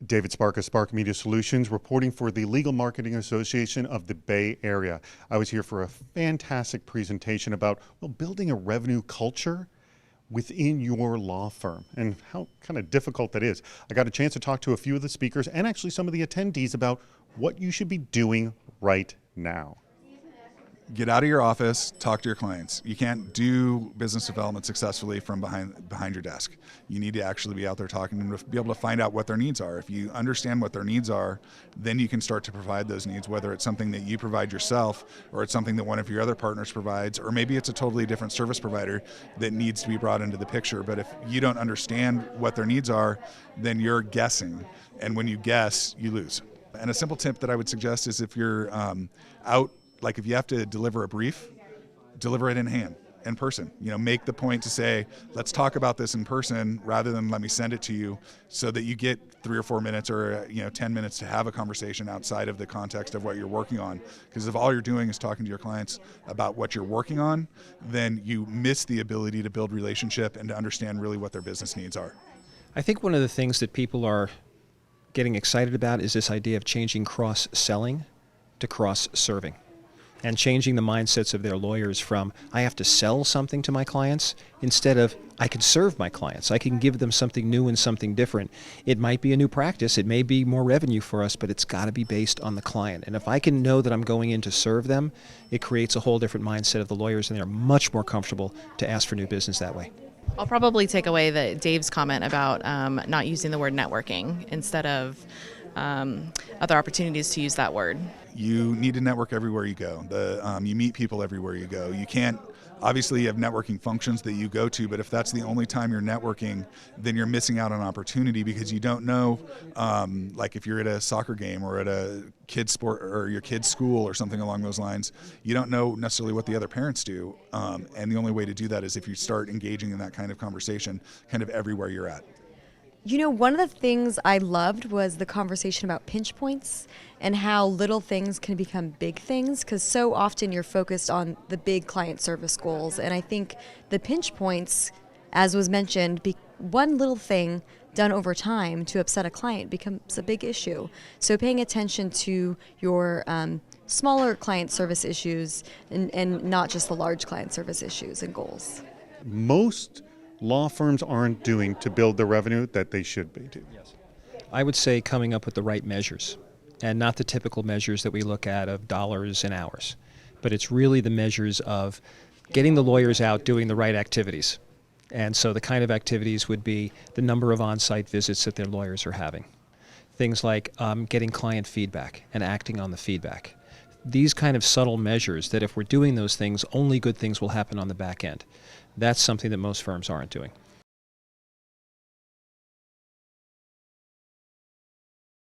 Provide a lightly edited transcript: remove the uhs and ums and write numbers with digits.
David Spark of Spark Media Solutions, reporting for the Legal Marketing Association of the Bay Area. I was here for a fantastic presentation about building a revenue culture within your law firm and how kind of difficult that is. I got a chance to talk to a few of the speakers and actually some of the attendees about what you should be doing right now. Get out of your office, talk to your clients. You can't do business development successfully from behind your desk. You need to actually be out there talking and be able to find out what their needs are. If you understand what their needs are, then you can start to provide those needs, whether it's something that you provide yourself or it's something that one of your other partners provides, or maybe it's a totally different service provider that needs to be brought into the picture. But if you don't understand what their needs are, then you're guessing. And when you guess, you lose. And a simple tip that I would suggest is if you're out, like if you have to deliver a brief, deliver it in person. Make the point to say, let's talk about this in person rather than let me send it to you, so that you get 3 or 4 minutes or 10 minutes to have a conversation outside of the context of what you're working on. Because if all you're doing is talking to your clients about what you're working on, then you miss the ability to build relationship and to understand really what their business needs are. I think one of the things that people are getting excited about is this idea of changing cross-selling to cross-serving, and changing the mindsets of their lawyers from, I have to sell something to my clients, instead of, I can serve my clients. I can give them something new and something different. It might be a new practice, it may be more revenue for us, but it's got to be based on the client. And if I can know that I'm going in to serve them, it creates a whole different mindset of the lawyers, and they're much more comfortable to ask for new business that way. I'll probably take away Dave's comment about not using the word networking instead of other opportunities to use that word. You need to network everywhere you go. You meet people everywhere you go. You can't, obviously you have networking functions that you go to, but if that's the only time you're networking, then you're missing out on opportunity, because you don't know, like if you're at a soccer game or at a kid's sport or your kid's school or something along those lines, you don't know necessarily what the other parents do. And the only way to do that is if you start engaging in that kind of conversation kind of everywhere you're at. One of the things I loved was the conversation about pinch points and how little things can become big things, because so often you're focused on the big client service goals. And I think the pinch points, as was mentioned, one little thing done over time to upset a client becomes a big issue. So paying attention to your smaller client service issues and not just the large client service issues and goals. Most law firms aren't doing to build the revenue that they should be doing. Yes. I would say coming up with the right measures, and not the typical measures that we look at of dollars and hours, but it's really the measures of getting the lawyers out doing the right activities. And so the kind of activities would be the number of on-site visits that their lawyers are having. Things like getting client feedback and acting on the feedback. These kind of subtle measures that if we're doing those things, only good things will happen on the back end. That's something that most firms aren't doing.